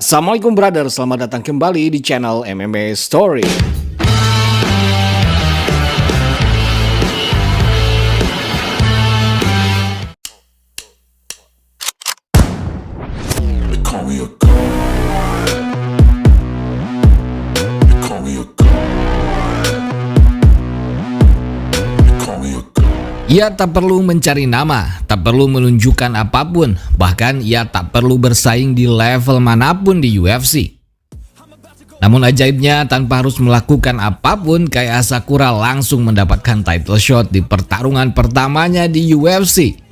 Assalamualaikum brother, selamat datang kembali di channel MMA Story. Ia tak perlu mencari nama, tak perlu menunjukkan apapun, bahkan ia tak perlu bersaing di level manapun di UFC. Namun ajaibnya, tanpa harus melakukan apapun, Kai Asakura langsung mendapatkan title shot di pertarungan pertamanya di UFC.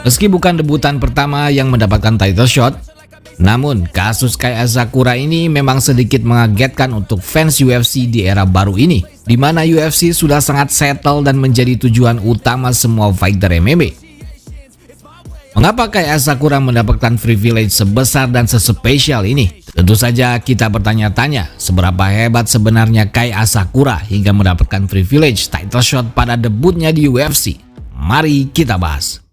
Meski bukan debutan pertama yang mendapatkan title shot, namun kasus Kai Asakura ini memang sedikit mengagetkan untuk fans UFC di era baru ini, di mana UFC sudah sangat settle dan menjadi tujuan utama semua fighter MMA. Mengapa Kai Asakura mendapatkan privilege sebesar dan sespesial ini? Tentu saja kita bertanya-tanya, seberapa hebat sebenarnya Kai Asakura hingga mendapatkan privilege title shot pada debutnya di UFC. Mari kita bahas.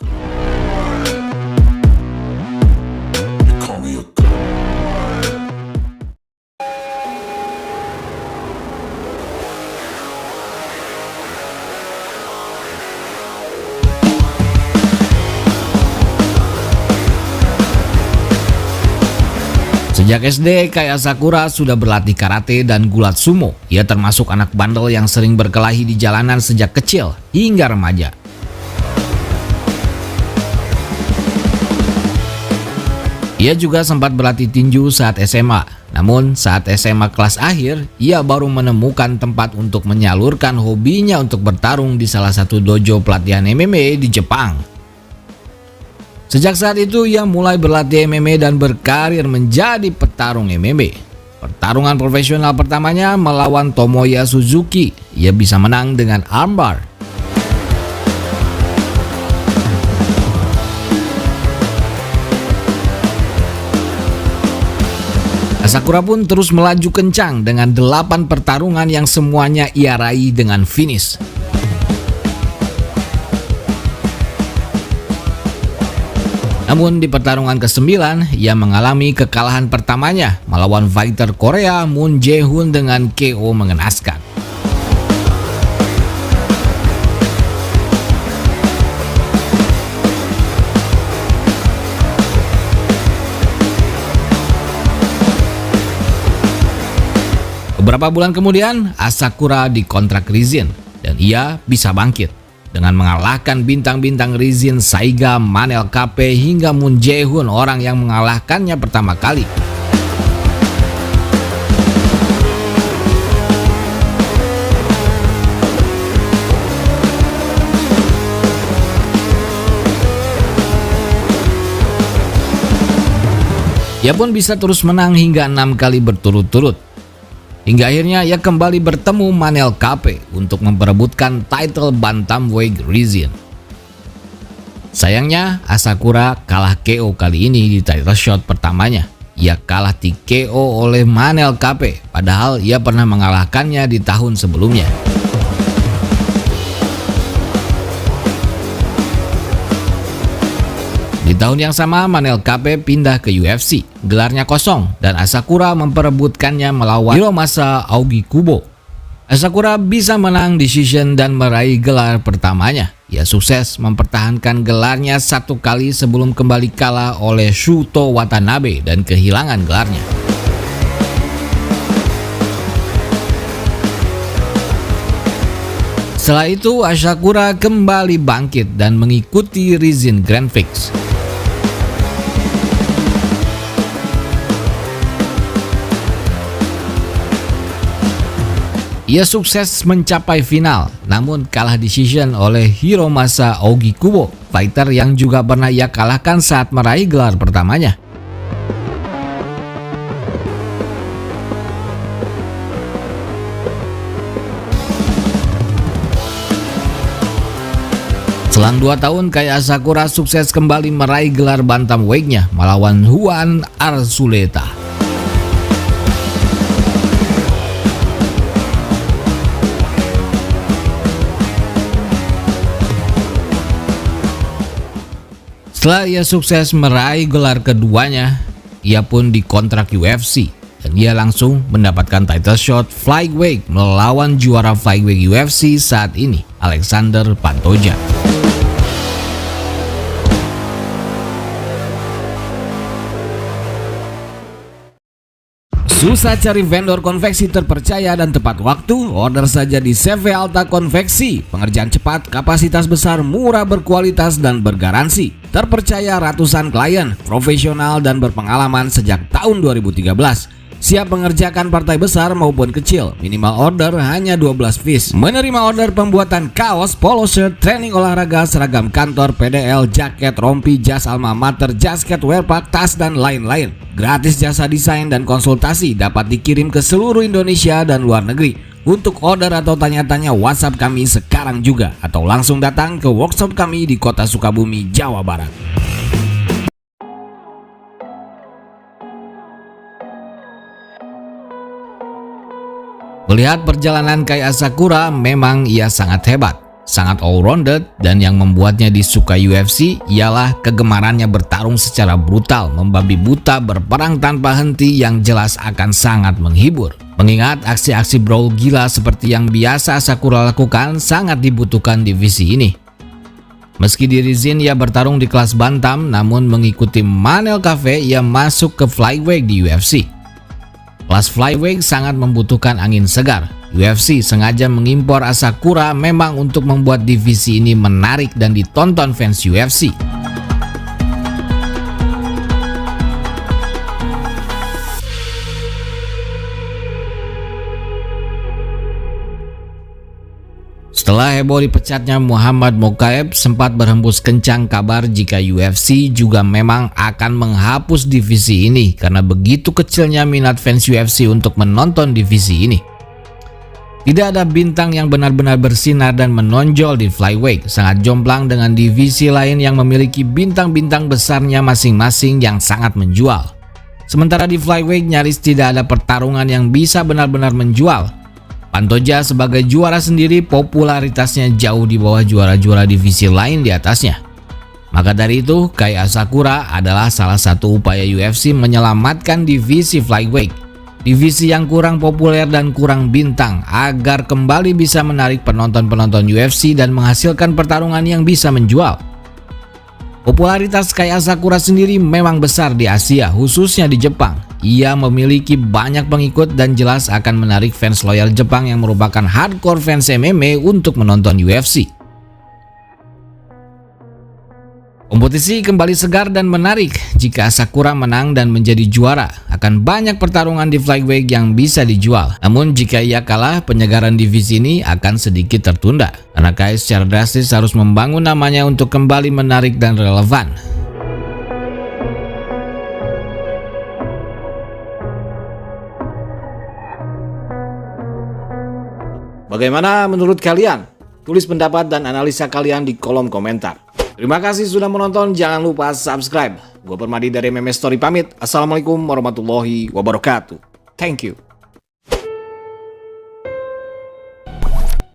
Sejak SD, Kai Asakura sudah berlatih karate dan gulat sumo. Ia termasuk anak bandel yang sering berkelahi di jalanan sejak kecil hingga remaja. Ia juga sempat berlatih tinju saat SMA. Namun saat SMA kelas akhir, ia baru menemukan tempat untuk menyalurkan hobinya untuk bertarung di salah satu dojo pelatihan MMA di Jepang. Sejak saat itu ia mulai berlatih MMA dan berkarir menjadi petarung MMA. Pertarungan profesional pertamanya melawan Tomoya Suzuki. Ia bisa menang dengan armbar. Asakura pun terus melaju kencang dengan 8 pertarungan yang semuanya ia raih dengan finish. Namun di pertarungan ke-9, ia mengalami kekalahan pertamanya melawan fighter Korea Moon Jae-hoon dengan KO mengenaskan. Beberapa bulan kemudian, Asakura dikontrak Rizin dan ia bisa bangkit dengan mengalahkan bintang-bintang Rizin Saiga, Manel Kape hingga Moon Jae-hoon, orang yang mengalahkannya pertama kali. Ia pun bisa terus menang hingga 6 kali berturut-turut. Hingga akhirnya ia kembali bertemu Manel Kape untuk memperebutkan title bantamweight Rizin. Sayangnya Asakura kalah KO kali ini di title shot pertamanya. Ia kalah di KO oleh Manel Kape, padahal ia pernah mengalahkannya di tahun sebelumnya. Di tahun yang sama, Manel Kape pindah ke UFC. Gelarnya kosong dan Asakura memperebutkannya melawan Hiromasa Aogi Kubo. Asakura bisa menang decision dan meraih gelar pertamanya. Ia sukses mempertahankan gelarnya 1 kali sebelum kembali kalah oleh Shuto Watanabe dan kehilangan gelarnya. Setelah itu, Asakura kembali bangkit dan mengikuti Rizin Grand Prix. Ia sukses mencapai final, namun kalah decision oleh Hiromasa Aogi Kubo, fighter yang juga pernah ia kalahkan saat meraih gelar pertamanya. Selang 2 tahun, Kai Asakura sukses kembali meraih gelar bantamweight-nya melawan Juan Archuleta. Setelah ia sukses meraih gelar keduanya, ia pun dikontrak UFC dan ia langsung mendapatkan title shot flyweight melawan juara flyweight UFC saat ini, Alexander Pantoja. Susah cari vendor konveksi terpercaya dan tepat waktu? Order saja di CV Alta Konveksi. Pengerjaan cepat, kapasitas besar, murah, berkualitas, dan bergaransi. Terpercaya ratusan klien, profesional dan berpengalaman sejak tahun 2013. Siap mengerjakan partai besar maupun kecil. Minimal order hanya 12 piece. Menerima order pembuatan kaos, polo shirt, training olahraga, seragam kantor, PDL, jaket, rompi, jas alma mater, jasket, wearpack, tas, dan lain-lain. Gratis jasa desain dan konsultasi dapat dikirim ke seluruh Indonesia dan luar negeri. Untuk order atau tanya-tanya, WhatsApp kami sekarang juga atau langsung datang ke workshop kami di Kota Sukabumi, Jawa Barat. Melihat perjalanan Kai Asakura, memang ia sangat hebat, sangat all-rounded, dan yang membuatnya disukai UFC ialah kegemarannya bertarung secara brutal, membabi buta, berperang tanpa henti yang jelas akan sangat menghibur. Mengingat aksi-aksi brawl gila seperti yang biasa Asakura lakukan sangat dibutuhkan divisi ini. Meski di Rizin ia bertarung di kelas bantam, namun mengikuti Manel Cafe ia masuk ke flyweight di UFC. Kelas flyweight sangat membutuhkan angin segar. UFC sengaja mengimpor Asakura memang untuk membuat divisi ini menarik dan ditonton fans UFC. Setelah heboh dipecatnya Muhammad Mokaev, sempat berhembus kencang kabar jika UFC juga memang akan menghapus divisi ini karena begitu kecilnya minat fans UFC untuk menonton divisi ini. Tidak ada bintang yang benar-benar bersinar dan menonjol di flyweight, sangat jomplang dengan divisi lain yang memiliki bintang-bintang besarnya masing-masing yang sangat menjual. Sementara di flyweight nyaris tidak ada pertarungan yang bisa benar-benar menjual. Pantoja sebagai juara sendiri popularitasnya jauh di bawah juara-juara divisi lain di atasnya. Maka dari itu, Kai Asakura adalah salah satu upaya UFC menyelamatkan divisi flyweight, divisi yang kurang populer dan kurang bintang, agar kembali bisa menarik penonton-penonton UFC dan menghasilkan pertarungan yang bisa menjual. Popularitas Kai Asakura sendiri memang besar di Asia, khususnya di Jepang. Ia memiliki banyak pengikut dan jelas akan menarik fans loyal Jepang yang merupakan hardcore fans MMA untuk menonton UFC. Kompetisi kembali segar dan menarik jika Asakura menang dan menjadi juara. Akan banyak pertarungan di flyweight yang bisa dijual. Namun jika ia kalah, penyegaran divisi ini akan sedikit tertunda. Karena Kai secara drastis harus membangun namanya untuk kembali menarik dan relevan. Bagaimana menurut kalian? Tulis pendapat dan analisa kalian di kolom komentar. Terima kasih sudah menonton, jangan lupa subscribe. Gue Permadi dari MMA Story pamit. Assalamualaikum warahmatullahi wabarakatuh. Thank you.